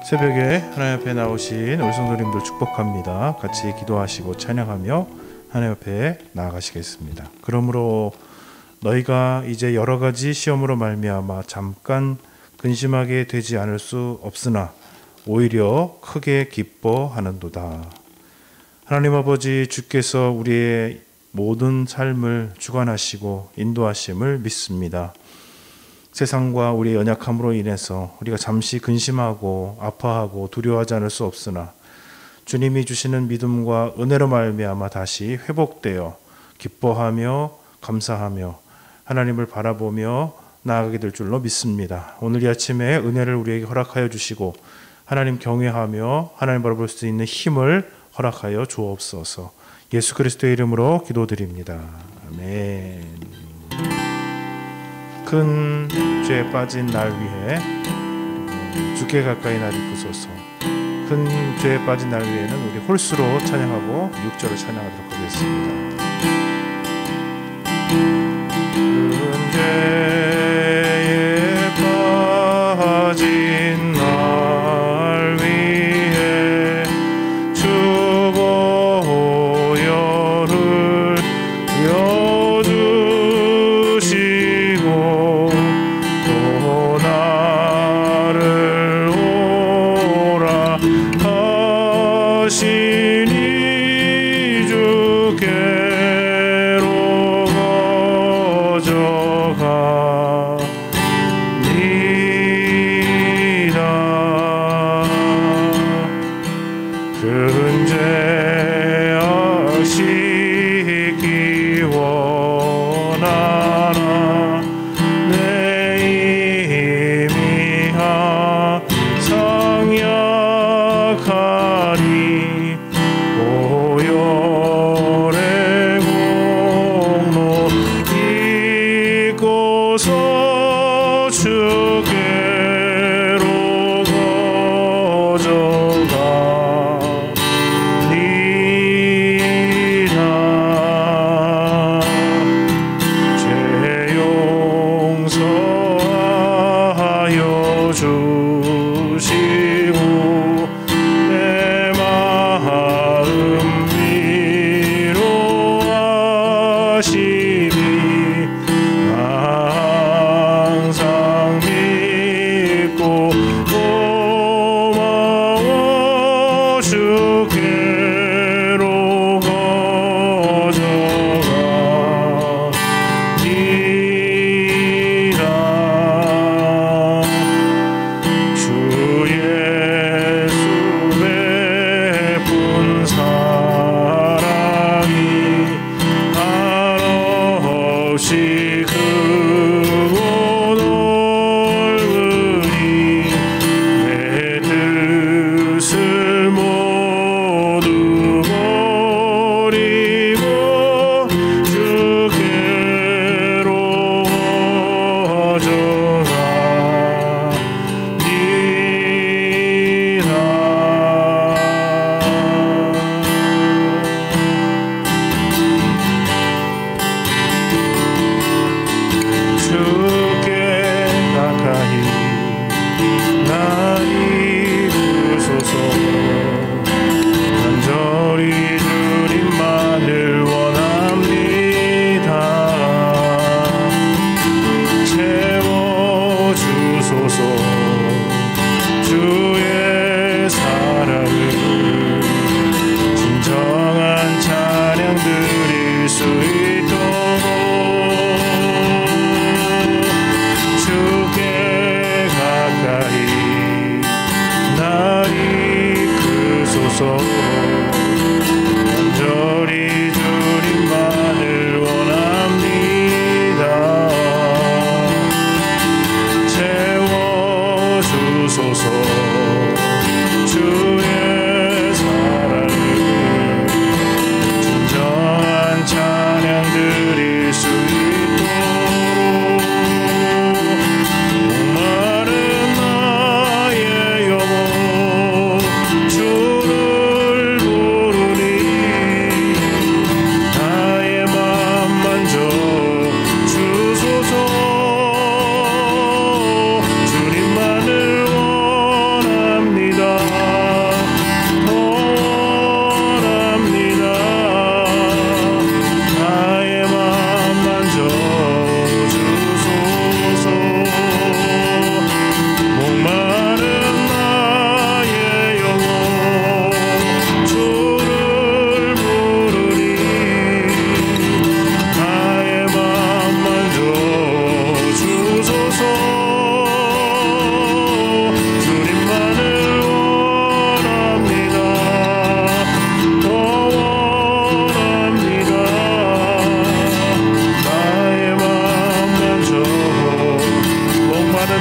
새벽에 하나님 앞에 나오신 우리 성도님들 축복합니다. 같이 기도하시고 찬양하며 하나님 앞에 나아가시겠습니다. 그러므로 너희가 이제 여러 가지 시험으로 말미암아 잠깐 근심하게 되지 않을 수 없으나 오히려 크게 기뻐하는도다. 하나님 아버지, 주께서 우리의 모든 삶을 주관하시고 인도하심을 믿습니다. 세상과 우리의 연약함으로 인해서 우리가 잠시 근심하고 아파하고 두려워하지 않을 수 없으나 주님이 주시는 믿음과 은혜로 말미암아 다시 회복되어 기뻐하며 감사하며 하나님을 바라보며 나아가게 될 줄로 믿습니다. 오늘 이 아침에 은혜를 우리에게 허락하여 주시고 하나님 경외하며 하나님 바라볼 수 있는 힘을 허락하여 주옵소서. 예수 그리스도의 이름으로 기도드립니다. 아멘. 큰 죄에 빠진 날 위해 주께 가까이 날 이끄소서. 큰 죄에 빠진 날 위에는 우리 홀수로 찬양하고 6절을 찬양하도록 하겠습니다. 큰 죄에 빠진 날 위해 주 보혈을 여주시고 또 나를 오라 하시니 주께로 거저가니다. 큰 죄 아시기 원하나 내 힘이 항상 약하니 보혈의 공로 잊고서 주께로 거저가니다. 죄 용서하여 주시고 내 마음 위로하시니 항상 믿으며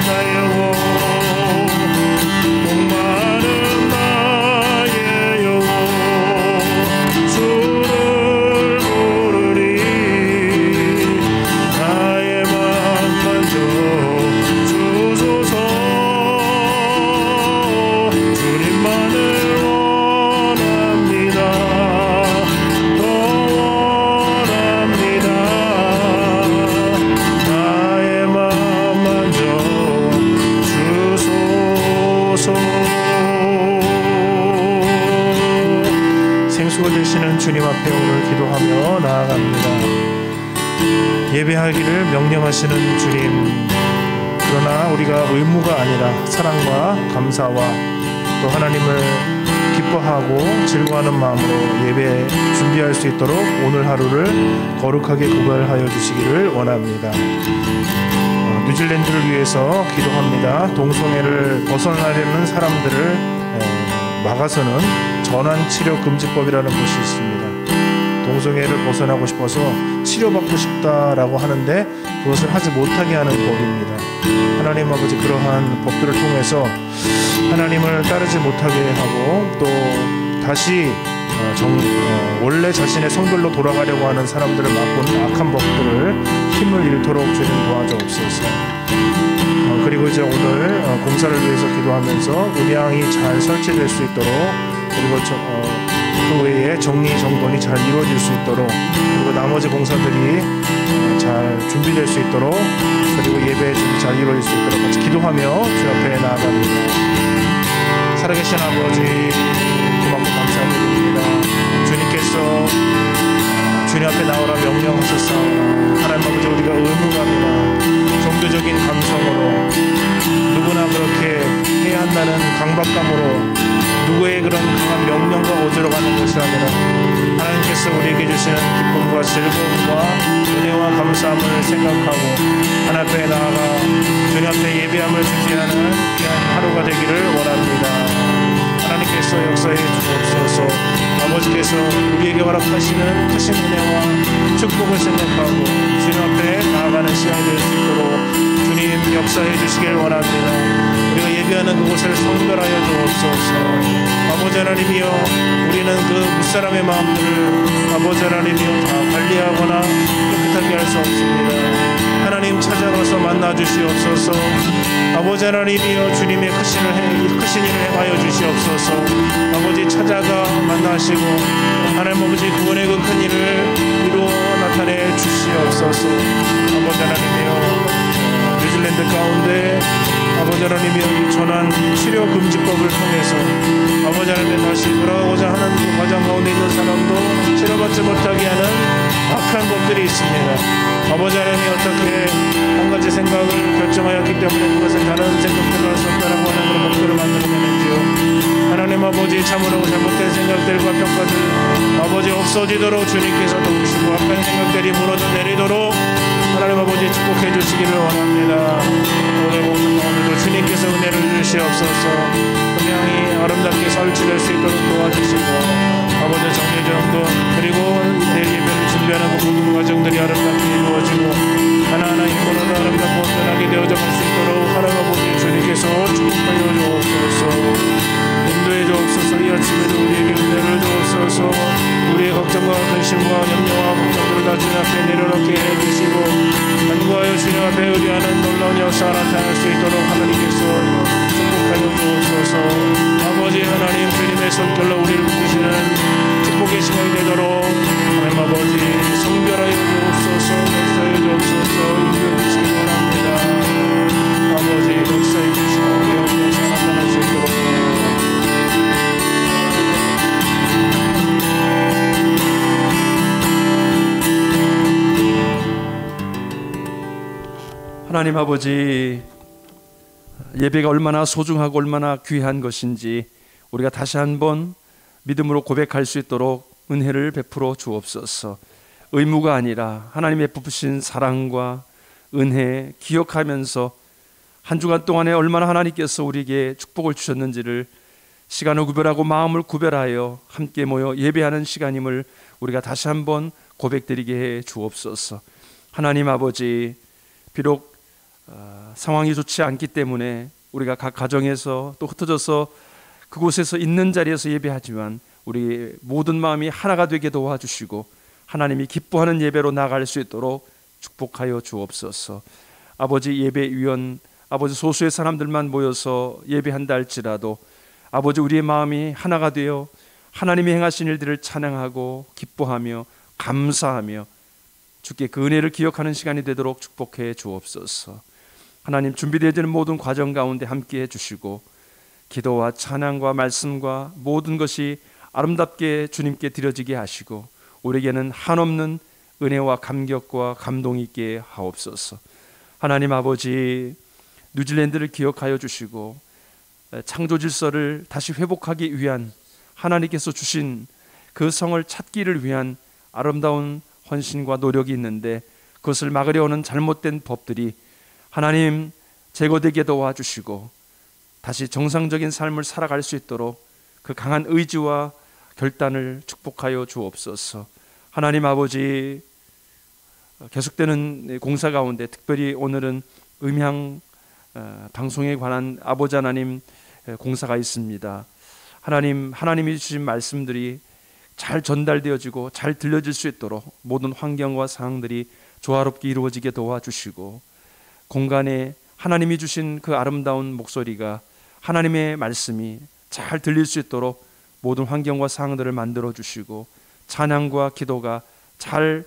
나의 영혼 목마른 나의 영혼 주를 부르니 나의 맘 만져 주소서 주님만을 원합니다 더 원합니다 나의 맘 만져 주소서 생수가 되시는 주님 앞에 오늘 기도하며 나아갑니다. 예배하기를 명령하시는 주님, 그러나 우리가 의무가 아니라 사랑과 감사와 또 하나님을 기뻐하고 즐거워하는 마음으로 예배 준비할 수 있도록 오늘 하루를 거룩하게 구별하여 주시기를 원합니다. 뉴질랜드를 위해서 기도합니다. 동성애를 벗어나려는 사람들을 막아서는 전환치료금지법이라는 것이 있습니다. 동성애를 벗어나고 싶어서 치료받고 싶다라고 하는데 그것을 하지 못하게 하는 법입니다. 하나님 아버지, 그러한 법들을 통해서 하나님을 따르지 못하게 하고 또 다시 원래 자신의 성별로 돌아가려고 하는 사람들을 막고는 악한 법들을 힘을 잃도록 주님 도와주옵소서. 그리고 이제 오늘 공사를 위해서 기도하면서 음향이 잘 설치될 수 있도록, 그리고 그 외에 정리정돈이 잘 이루어질 수 있도록, 그리고 나머지 공사들이 잘 준비될 수 있도록, 그리고 예배 준비 잘 이루어질 수 있도록 같이 기도하며 주 앞에 나아갑니다. 살아계신 아버지, 고맙고 감사드립니다. 주님께서 주님 앞에 나오라 명령하셨사오나 하나님 아버지, 우리가 의무감이나 종교적인 감성으로 누구나 그렇게 해야 한다는 강박감으로 누구의 그런 강한 명령과 오지로 가는 것이 아니라 하나님께서 우리에게 주시는 기쁨과 즐거움과 은혜와 감사함을 생각하고 하나님 앞에 나아가 주님 앞에 예배함을 준비하는 귀한 하루가 되기를 원합니다. 하나님께서 역사해 주옵소서. 아버지께서 우리에게 허락하시는 크신 은혜와 축복을 생각하고 주님 앞에 나아가는 시간이 될 수 있도록 주님 역사해 주시길 원합니다. 우리가 예배하는 그곳을 성별하여 주옵소서. 아버지 하나님이여, 우리는 그 무사람의 마음들을 아버지 하나님이여 다 관리하거나 깨끗하게 할 수 없습니다. 하나님 찾아가서 만나 주시옵소서. 아버지 하나님이여, 주님의 크신 일을 행하여 주시옵소서. 아버지 찾아가 만나시고 하나님 아버지 구원의 그 큰 일을 이루어 나타내 주시옵소서. 아버지 하나님이여, 뉴질랜드 가운데 아버지 하나님이여 이 전환 치료 금지법을 통해서 아버지 하나님 다시 돌아가고자 하는 그 과정 가운데 있는 사람도 치료받지 못하게 하는 악한 법들이 있습니다. 아버지 하나님이 어떻게 한 가지 생각을 결정하였기 때문에 그것을 다른 생각들로 섞으라고 하는 그런 법들을 만들어내는지요. 하나님 아버지, 참으로 잘못된 생각들과 평가들 아버지 없어지도록 주님께서 도우시고 악한 생각들이 무너져 내리도록 하나님 아버지 축복해 주시기를 원합니다. 오늘 공사 가운데도 주님께서 은혜를 주시옵소서. 분명히 아름답게 설치될 수 있도록 도와주시고 아버지 정리정돈 그리고 내일 예배를 준비하는 그 모든 과정들이 아름답게 이루어지고 하나하나 힘으로도 아름답고 온전하게 되어져 갈 수 있도록 하나님 아버지 주님께서 축복하여 주옵소서. 인도해 주옵소서. 이 아침에도 우리에게 은혜를 주옵소서. 우리의 걱정과 근심과 염려와 걱정들을 다 주님 앞에 내려놓게 해주시고 간구하여 주님 앞에 의뢰하는 놀라운 역사가 나타날 수 있도록 하나님께서 축복하여 주옵소서. 아버지 하나님, 주님의 손길로 우리를 붙드시는 축복의 시간이 되도록 하나님 아버지 성별하여 주옵소서. 역사해 주옵소서. 인도해 주시기 원합니다. 아버지 역사해 주시고 역사 나타날 수 있도록 하나님 아버지, 예배가 얼마나 소중하고 얼마나 귀한 것인지 우리가 다시 한번 믿음으로 고백할 수 있도록 은혜를 베풀어 주옵소서. 의무가 아니라 하나님의 베푸신 사랑과 은혜 기억하면서 한 주간 동안에 얼마나 하나님께서 우리에게 축복을 주셨는지를 시간을 구별하고 마음을 구별하여 함께 모여 예배하는 시간임을 우리가 다시 한번 고백드리게 해 주옵소서. 하나님 아버지, 비록 상황이 좋지 않기 때문에 우리가 각 가정에서 또 흩어져서 그곳에서 있는 자리에서 예배하지만 우리 모든 마음이 하나가 되게 도와주시고 하나님이 기뻐하는 예배로 나아갈 수 있도록 축복하여 주옵소서. 아버지, 예배위원 아버지, 소수의 사람들만 모여서 예배한다 할지라도 아버지, 우리의 마음이 하나가 되어 하나님이 행하신 일들을 찬양하고 기뻐하며 감사하며 주께 그 은혜를 기억하는 시간이 되도록 축복해 주옵소서. 하나님, 준비되어지는 모든 과정 가운데 함께해 주시고 기도와 찬양과 말씀과 모든 것이 아름답게 주님께 드려지게 하시고 우리에게는 한없는 은혜와 감격과 감동이 있게 하옵소서. 하나님 아버지, 뉴질랜드를 기억하여 주시고 창조 질서를 다시 회복하기 위한 하나님께서 주신 그 성을 찾기를 위한 아름다운 헌신과 노력이 있는데 그것을 막으려 하는 잘못된 법들이 하나님 제거되게 도와주시고 다시 정상적인 삶을 살아갈 수 있도록 그 강한 의지와 결단을 축복하여 주옵소서. 하나님 아버지, 계속되는 공사 가운데 특별히 오늘은 음향 방송에 관한 아버지 하나님 공사가 있습니다. 하나님이 주신 말씀들이 잘 전달되어지고 잘 들려질 수 있도록 모든 환경과 상황들이 조화롭게 이루어지게 도와주시고 공간에 하나님이 주신 그 아름다운 목소리가 하나님의 말씀이 잘 들릴 수 있도록 모든 환경과 상황들을 만들어 주시고 찬양과 기도가 잘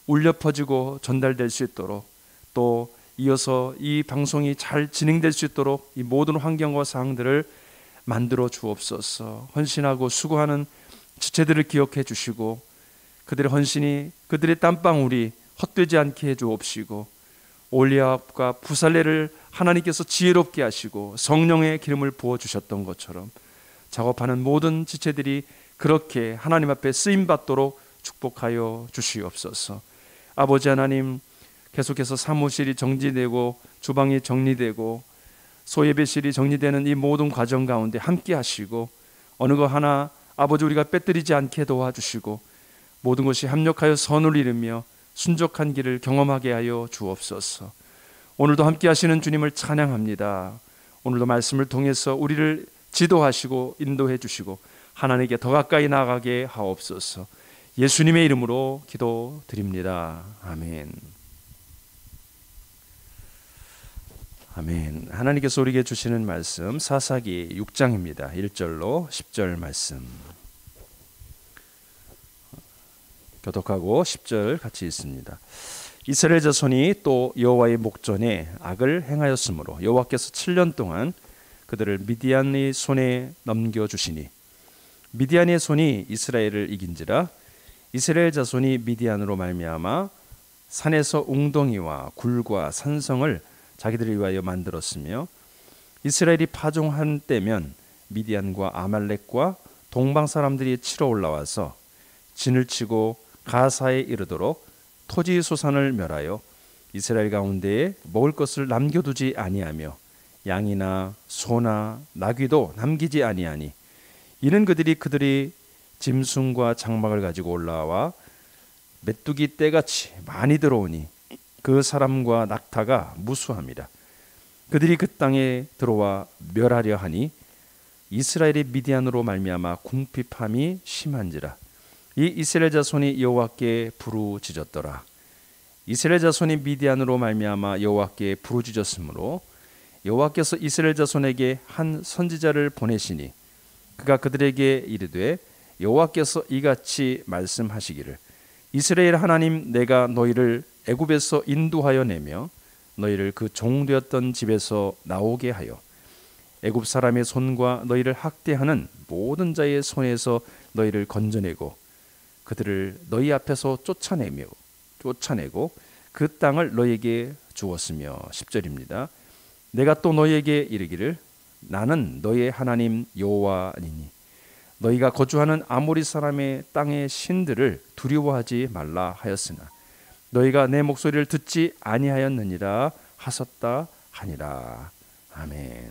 울려 퍼지고 전달될 수 있도록 또 이어서 이 방송이 잘 진행될 수 있도록 이 모든 환경과 상황들을 만들어 주옵소서. 헌신하고 수고하는 지체들을 기억해 주시고 그들의 헌신이 그들의 땀방울이 헛되지 않게 해 주옵시고 올리압과 부살레를 하나님께서 지혜롭게 하시고 성령의 기름을 부어 주셨던 것처럼 작업하는 모든 지체들이 그렇게 하나님 앞에 쓰임 받도록 축복하여 주시옵소서. 아버지 하나님, 계속해서 사무실이 정지되고 주방이 정리되고 소예배실이 정리되는 이 모든 과정 가운데 함께 하시고 어느 것 하나 아버지 우리가 빼뜨리지 않게 도와주시고 모든 것이 합력하여 선을 이루며 순적한 길을 경험하게 하여 주옵소서. 오늘도 함께 하시는 주님을 찬양합니다. 오늘도 말씀을 통해서 우리를 지도하시고 인도해 주시고 하나님께 더 가까이 나아가게 하옵소서. 예수님의 이름으로 기도드립니다. 아멘. 아멘. 하나님께서 우리에게 주시는 말씀 사사기 6장입니다. 1절로 10절 말씀. 교독하고 10절 같이 읽습니다. 이스라엘 자손이 또 여호와의 목전에 악을 행하였으므로 여호와께서 7년 동안 그들을 미디안의 손에 넘겨주시니 미디안의 손이 이스라엘을 이긴지라 이스라엘 자손이 미디안으로 말미암아 산에서 웅덩이와 굴과 산성을 자기들을 위하여 만들었으며 이스라엘이 파종한 때면 미디안과 아말렉과 동방 사람들이 치러 올라와서 진을 치고 가사에 이르도록 토지 소산을 멸하여 이스라엘 가운데에 먹을 것을 남겨두지 아니하며 양이나 소나 나귀도 남기지 아니하니 이는 그들이 짐승과 장막을 가지고 올라와 메뚜기 떼같이 많이 들어오니 그 사람과 낙타가 무수함이라. 그들이 그 땅에 들어와 멸하려 하니 이스라엘이 미디안으로 말미암아 궁핍함이 심한지라. 이 이스라엘 자손이 여호와께 부르짖었더라. 이스라엘 자손이 미디안으로 말미암아 여호와께 부르짖었으므로 여호와께서 이스라엘 자손에게 한 선지자를 보내시니 그가 그들에게 이르되 여호와께서 이같이 말씀하시기를 이스라엘 하나님 내가 너희를 애굽에서 인도하여 내며 너희를 그 종되었던 집에서 나오게 하여 애굽 사람의 손과 너희를 학대하는 모든 자의 손에서 너희를 건져내고 그들을 너희 앞에서 쫓아내고 그 땅을 너희에게 주었으며 10절입니다. 내가 또 너희에게 이르기를 나는 너희의 하나님 여호와니니 너희가 거주하는 아모리 사람의 땅의 신들을 두려워하지 말라 하였으나 너희가 내 목소리를 듣지 아니하였느니라 하셨다 하니라. 아멘.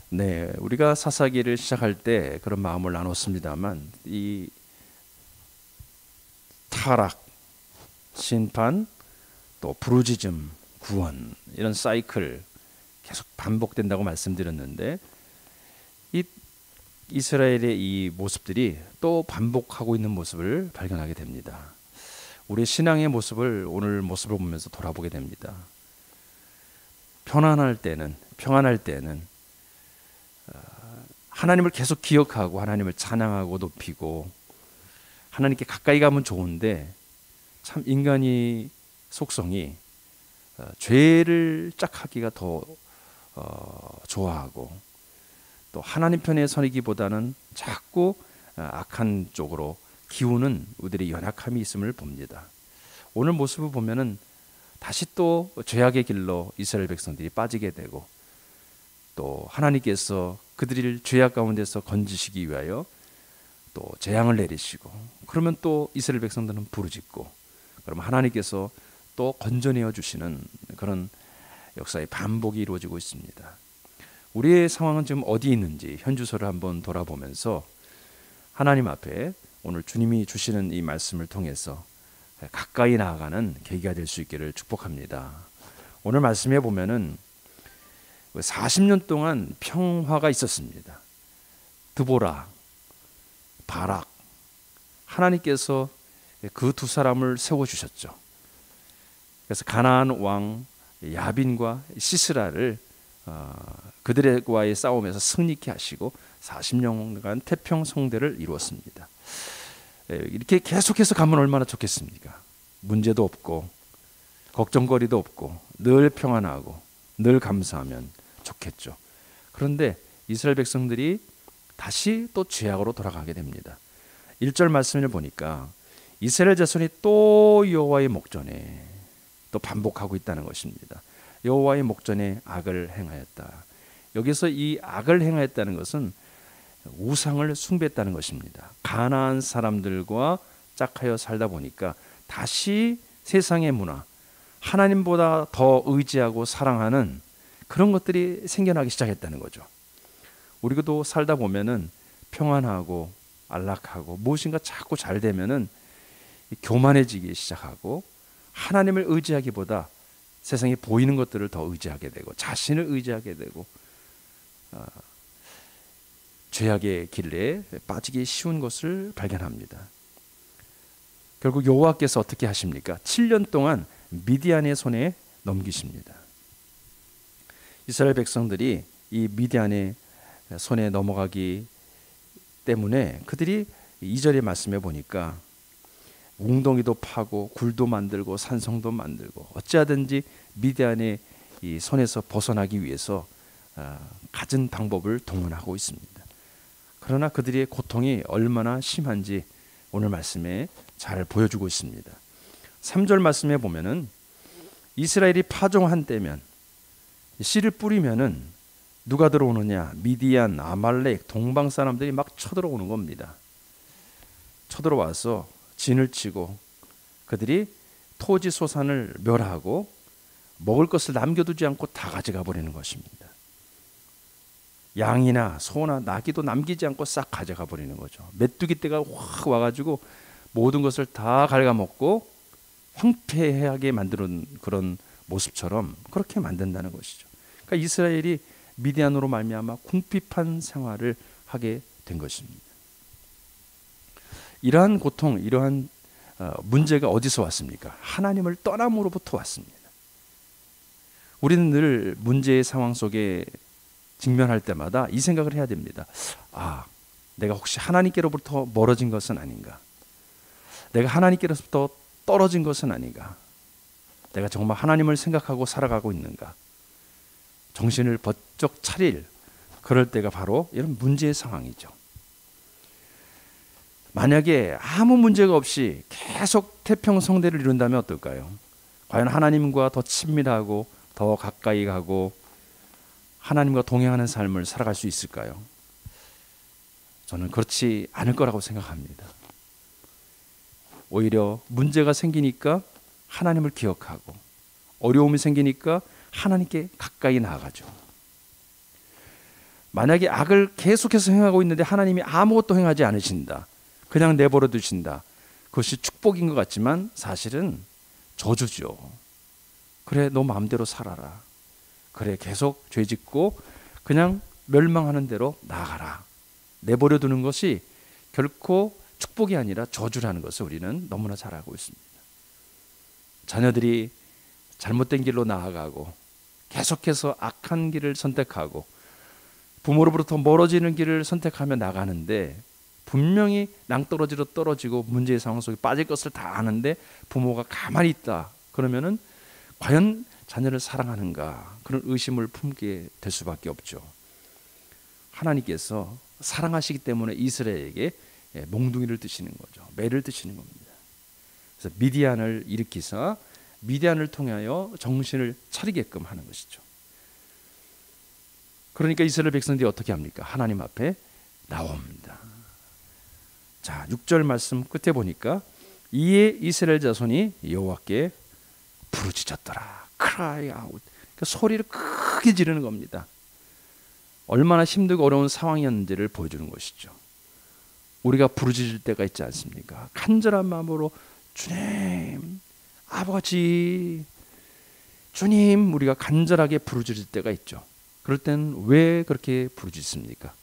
네, 우리가 사사기를 시작할 때 그런 마음을 나눴습니다만 이 타락, 심판, 또 부르짖음, 구원 이런 사이클 계속 반복된다고 말씀드렸는데 이 이스라엘의 이 모습들이 또 반복하고 있는 모습을 발견하게 됩니다. 우리 신앙의 모습을 오늘 모습을 보면서 돌아보게 됩니다. 평안할 때는 하나님을 계속 기억하고 하나님을 찬양하고 높이고 하나님께 가까이 가면 좋은데 참 인간의 속성이 죄를 짝하기가 더 좋아하고 또 하나님 편에 서기보다는 자꾸 악한 쪽으로 기우는 우리들의 연약함이 있음을 봅니다. 오늘 모습을 보면은 다시 또 죄악의 길로 이스라엘 백성들이 빠지게 되고 또 하나님께서 그들을 죄악 가운데서 건지시기 위하여 또 재앙을 내리시고 그러면 또 이스라엘 백성들은 부르짖고 그러면 하나님께서 또 건져내어 주시는 그런 역사의 반복이 이루어지고 있습니다. 우리의 상황은 지금 어디 있는지 현주소를 한번 돌아보면서 하나님 앞에 오늘 주님이 주시는 이 말씀을 통해서 가까이 나아가는 계기가 될 수 있기를 축복합니다. 오늘 말씀에 보면은 40년 동안 평화가 있었습니다. 드보라, 바락, 하나님께서 그 두 사람을 세워주셨죠. 그래서 가나안 왕 야빈과 시스라를 그들과의 싸움에서 승리케 하시고 40년간 태평성대를 이루었습니다. 이렇게 계속해서 가면 얼마나 좋겠습니까? 문제도 없고 걱정거리도 없고 늘 평안하고 늘 감사하면 좋겠죠. 그런데 이스라엘 백성들이 다시 또 죄악으로 돌아가게 됩니다. 1절 말씀을 보니까 이스라엘 자손이 또 여호와의 목전에 또 반복하고 있다는 것입니다. 여호와의 목전에 악을 행하였다. 여기서 이 악을 행하였다는 것은 우상을 숭배했다는 것입니다. 가나안 사람들과 짝하여 살다 보니까 다시 세상의 문화, 하나님보다 더 의지하고 사랑하는 그런 것들이 생겨나기 시작했다는 거죠. 우리도 살다 보면은 평안하고 안락하고 무엇인가 자꾸 잘 되면은 교만해지기 시작하고 하나님을 의지하기보다 세상에 보이는 것들을 더 의지하게 되고 자신을 의지하게 되고 죄악의 길에 빠지기 쉬운 것을 발견합니다. 결국 여호와께서 어떻게 하십니까? 7년 동안 미디안의 손에 넘기십니다. 이스라엘 백성들이 이 미디안의 손에 넘어가기 때문에 그들이 2절의 말씀에 보니까 웅덩이도 파고 굴도 만들고 산성도 만들고 어찌하든지 미디안의 이 손에서 벗어나기 위해서 갖은 방법을 동원하고 있습니다. 그러나 그들의 고통이 얼마나 심한지 오늘 말씀에 잘 보여주고 있습니다. 3절 말씀에 보면은 이스라엘이 파종한 때면 씨를 뿌리면은 누가 들어오느냐? 미디안, 아말렉, 동방 사람들이 막 쳐들어오는 겁니다. 쳐들어와서 진을 치고 그들이 토지 소산을 멸하고 먹을 것을 남겨두지 않고 다 가져가 버리는 것입니다. 양이나 소나 나귀도 남기지 않고 싹 가져가 버리는 거죠. 메뚜기 떼가 확 와가지고 모든 것을 다 갉아먹고 황폐하게 만드는 그런 모습처럼 그렇게 만든다는 것이죠. 그러니까 이스라엘이 미디안으로 말미암아 궁핍한 생활을 하게 된 것입니다. 이러한 고통, 이러한 문제가 어디서 왔습니까? 하나님을 떠남으로부터 왔습니다. 우리는 늘 문제의 상황 속에 직면할 때마다 이 생각을 해야 됩니다. 내가 혹시 하나님께로부터 멀어진 것은 아닌가? 내가 하나님께로부터 떨어진 것은 아닌가? 내가 정말 하나님을 생각하고 살아가고 있는가? 정신을 번쩍 차릴 그럴 때가 바로 이런 문제의 상황이죠. 만약에 아무 문제가 없이 계속 태평성대를 이룬다면 어떨까요? 과연 하나님과 더 친밀하고 더 가까이 가고 하나님과 동행하는 삶을 살아갈 수 있을까요? 저는 그렇지 않을 거라고 생각합니다. 오히려 문제가 생기니까 하나님을 기억하고 어려움이 생기니까 하나님께 가까이 나아가죠. 만약에 악을 계속해서 행하고 있는데 하나님이 아무것도 행하지 않으신다. 그냥 내버려 두신다. 그것이 축복인 것 같지만 사실은 저주죠. 그래, 너 마음대로 살아라. 그래, 계속 죄 짓고 그냥 멸망하는 대로 나아가라. 내버려 두는 것이 결코 축복이 아니라 저주라는 것을 우리는 너무나 잘 알고 있습니다. 자녀들이 잘못된 길로 나아가고 계속해서 악한 길을 선택하고 부모로부터 멀어지는 길을 선택하며 나가는데, 분명히 낭떠러지로 떨어지고 문제의 상황 속에 빠질 것을 다 아는데 부모가 가만히 있다. 그러면은 과연 자녀를 사랑하는가, 그런 의심을 품게 될 수밖에 없죠. 하나님께서 사랑하시기 때문에 이스라엘에게 몽둥이를 드시는 거죠. 매를 드시는 겁니다. 그래서 미디안을 일으키사 미디안을 통하여 정신을 차리게끔 하는 것이죠. 그러니까 이스라엘 백성들이 어떻게 합니까? 하나님 앞에 나옵니다. 자, 6절 말씀 끝에 보니까 이에 이스라엘 자손이 여호와께 부르짖었더라. cry out. 그러니까 소리를 크게 지르는 겁니다. 얼마나 힘들고 어려운 상황이었는지를 보여주는 것이죠. 우리가 부르짖을 때가 있지 않습니까? 간절한 마음으로 주님, 아버지, 주님, 우리가 간절하게 부르짖을 때가 있죠. 그럴 땐 왜 그렇게 부르짖습니까?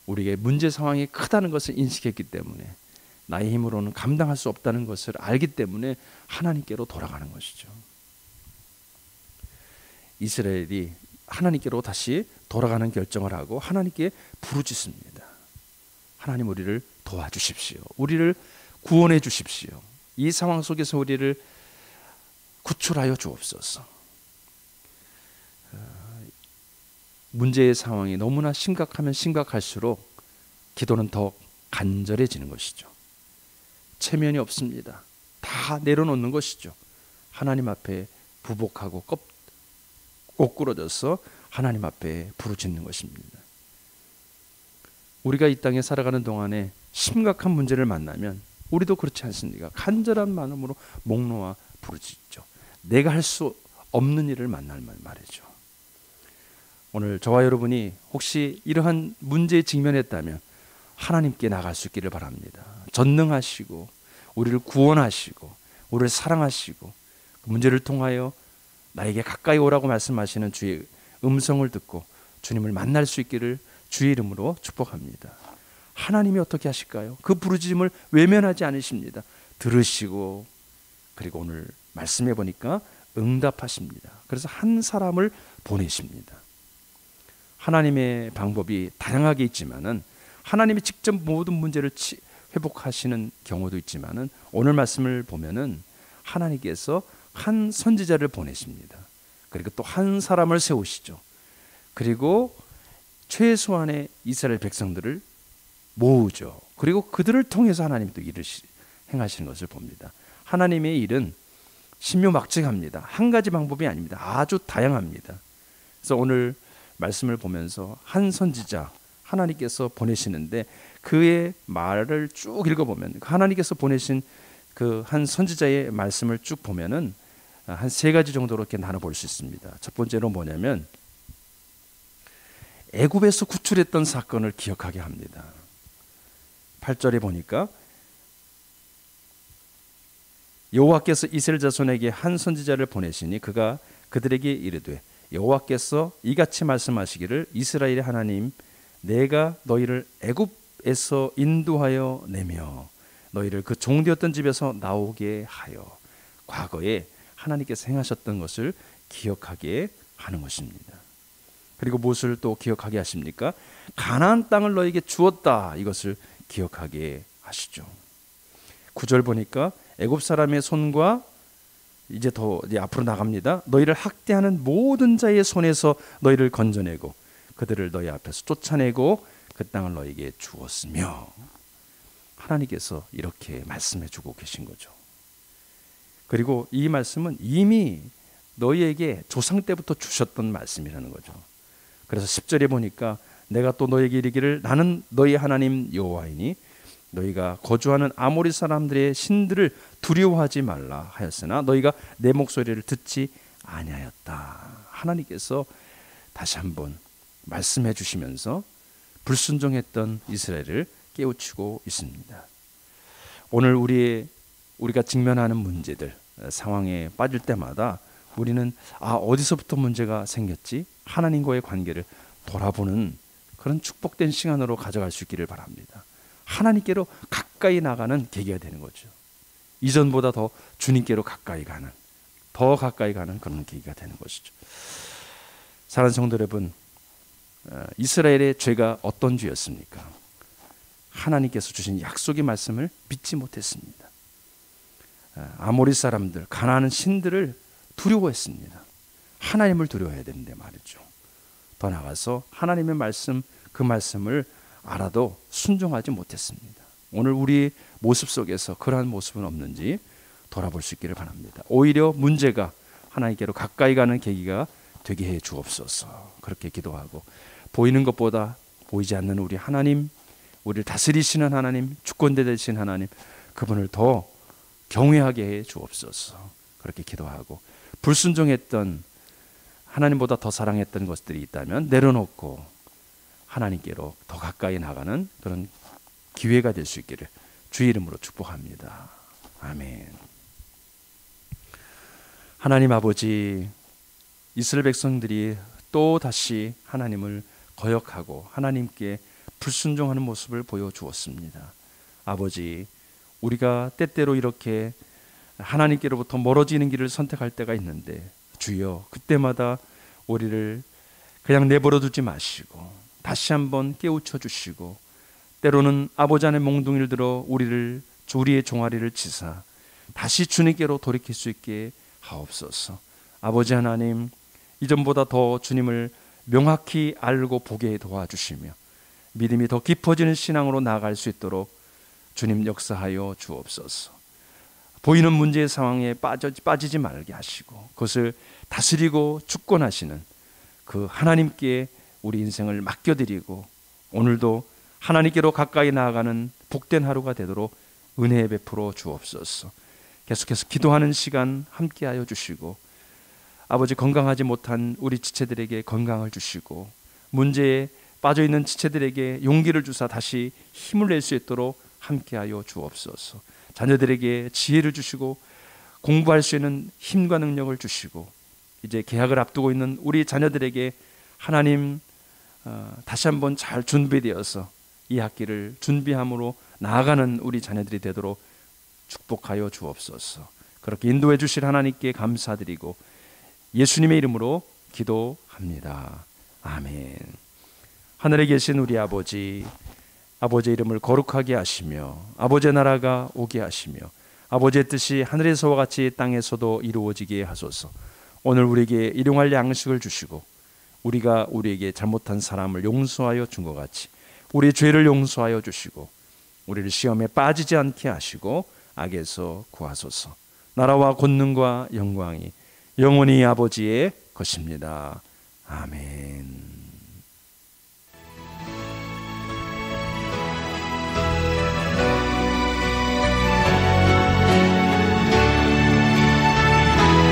우리에게 문제 상황이 크다는 것을 인식했기 때문에, 나의 힘으로는 감당할 수 없다는 것을 알기 때문에 하나님께로 돌아가는 것이죠. 이스라엘이 하나님께로 다시 돌아가는 결정을 하고 하나님께 부르짖습니다. 하나님, 우리를 도와주십시오. 우리를 구원해 주십시오. 이 상황 속에서 우리를 구출하여 주옵소서. 문제의 상황이 너무나 심각하면 심각할수록 기도는 더 간절해지는 것이죠. 체면이 없습니다. 다 내려놓는 것이죠. 하나님 앞에 부복하고 꼬꾸러져서 하나님 앞에 부르짖는 것입니다. 우리가 이 땅에 살아가는 동안에 심각한 문제를 만나면 우리도 그렇지 않습니까? 간절한 마음으로 목 놓아 부르짖죠. 내가 할 수 없는 일을 만날 말이죠. 오늘 저와 여러분이 혹시 이러한 문제에 직면했다면 하나님께 나갈 수 있기를 바랍니다. 전능하시고 우리를 구원하시고 우리를 사랑하시고 그 문제를 통하여 나에게 가까이 오라고 말씀하시는 주의 음성을 듣고 주님을 만날 수 있기를 주의 이름으로 축복합니다. 하나님이 어떻게 하실까요? 그 부르짖음을 외면하지 않으십니다. 들으시고, 그리고 오늘 말씀해 보니까 응답하십니다. 그래서 한 사람을 보내십니다. 하나님의 방법이 다양하게 있지만은, 하나님이 직접 모든 문제를 회복하시는 경우도 있지만은, 오늘 말씀을 보면은 하나님께서 한 선지자를 보내십니다. 그리고 또 한 사람을 세우시죠. 그리고 최소한의 이스라엘 백성들을 모으죠. 그리고 그들을 통해서 하나님이 또 일을 행하시는 것을 봅니다. 하나님의 일은 신묘막측합니다. 한 가지 방법이 아닙니다. 아주 다양합니다. 그래서 오늘 말씀을 보면서 한 선지자 하나님께서 보내시는데, 그의 말을 쭉 읽어보면 하나님께서 보내신 그 한 선지자의 말씀을 쭉 보면은 한 세 가지 정도로 이렇게 나눠볼 수 있습니다. 첫 번째로 뭐냐면, 애굽에서 구출했던 사건을 기억하게 합니다. 8절에 보니까 여호와께서 이스라엘 자손에게 한 선지자를 보내시니 그가 그들에게 이르되, 여호와께서 이같이 말씀하시기를, 이스라엘의 하나님, 내가 너희를 애굽에서 인도하여 내며 너희를 그 종되었던 집에서 나오게 하여, 과거에 하나님께서 행하셨던 것을 기억하게 하는 것입니다. 그리고 무엇을 또 기억하게 하십니까? 가나안 땅을 너희에게 주었다, 이것을 기억하게 하시죠. 9절 보니까 애굽 사람의 손과, 이제 앞으로 나갑니다. 너희를 학대하는 모든 자의 손에서 너희를 건져내고 그들을 너희 앞에서 쫓아내고 그 땅을 너희에게 주었으며, 하나님께서 이렇게 말씀해 주고 계신 거죠. 그리고 이 말씀은 이미 너희에게 조상 때부터 주셨던 말씀이라는 거죠. 그래서 10절에 보니까 내가 또 너희에게 이르기를, 나는 너희 하나님 여호와이니 너희가 거주하는 아모리 사람들의 신들을 두려워하지 말라 하였으나 너희가 내 목소리를 듣지 아니하였다. 하나님께서 다시 한번 말씀해 주시면서 불순종했던 이스라엘을 깨우치고 있습니다. 오늘 우리가 직면하는 문제들, 상황에 빠질 때마다 우리는 어디서부터 문제가 생겼지? 하나님과의 관계를 돌아보는 그런 축복된 시간으로 가져갈 수 있기를 바랍니다. 하나님께로 가까이 나가는 계기가 되는 거죠. 이전보다 더 주님께로 가까이 가는, 더 가까이 가는 그런 계기가 되는 것이죠. 사랑하는 성도 여러분, 이스라엘의 죄가 어떤 죄였습니까? 하나님께서 주신 약속의 말씀을 믿지 못했습니다. 아모리 사람들, 가나안 신들을 두려워했습니다. 하나님을 두려워해야 되는데 말이죠. 더 나아가서 하나님의 말씀, 그 말씀을 알아도 순종하지 못했습니다. 오늘 우리 모습 속에서 그러한 모습은 없는지 돌아볼 수 있기를 바랍니다. 오히려 문제가 하나님께로 가까이 가는 계기가 되게 해 주옵소서. 그렇게 기도하고, 보이는 것보다 보이지 않는 우리 하나님, 우리를 다스리시는 하나님, 주권자 되신 하나님, 그분을 더 경외하게 해 주옵소서. 그렇게 기도하고, 불순종했던, 하나님보다 더 사랑했던 것들이 있다면 내려놓고 하나님께로 더 가까이 나가는 그런 기회가 될 수 있기를 주의 이름으로 축복합니다. 아멘. 하나님 아버지, 이스라엘 백성들이 또 다시 하나님을 거역하고 하나님께 불순종하는 모습을 보여주었습니다. 아버지, 우리가 때때로 이렇게 하나님께로부터 멀어지는 길을 선택할 때가 있는데, 주여 그때마다 우리를 그냥 내버려 두지 마시고 다시 한번 깨우쳐 주시고, 때로는 아버지 안에 몽둥이를 들어 우리의 종아리를 치사 다시 주님께로 돌이킬 수 있게 하옵소서. 아버지 하나님, 이전보다 더 주님을 명확히 알고 보게 도와주시며 믿음이 더 깊어지는 신앙으로 나아갈 수 있도록 주님 역사하여 주옵소서. 보이는 문제의 상황에 빠지지 말게 하시고 그것을 다스리고 주권하시는 그 하나님께 우리 인생을 맡겨드리고, 오늘도 하나님께로 가까이 나아가는 복된 하루가 되도록 은혜 베풀어 주옵소서. 계속해서 기도하는 시간 함께하여 주시고, 아버지 건강하지 못한 우리 지체들에게 건강을 주시고, 문제에 빠져있는 지체들에게 용기를 주사 다시 힘을 낼 수 있도록 함께하여 주옵소서. 자녀들에게 지혜를 주시고 공부할 수 있는 힘과 능력을 주시고, 이제 개학을 앞두고 있는 우리 자녀들에게 하나님 다시 한번 잘 준비되어서 이 학기를 준비함으로 나아가는 우리 자녀들이 되도록 축복하여 주옵소서. 그렇게 인도해 주실 하나님께 감사드리고 예수님의 이름으로 기도합니다. 아멘. 하늘에 계신 우리 아버지, 아버지의 이름을 거룩하게 하시며 아버지의 나라가 오게 하시며 아버지의 뜻이 하늘에서와 같이 땅에서도 이루어지게 하소서. 오늘 우리에게 일용할 양식을 주시고 우리가 우리에게 잘못한 사람을 용서하여 준 것 같이 우리 죄를 용서하여 주시고 우리를 시험에 빠지지 않게 하시고 악에서 구하소서. 나라와 권능과 영광이 영원히 아버지의 것입니다. 아멘.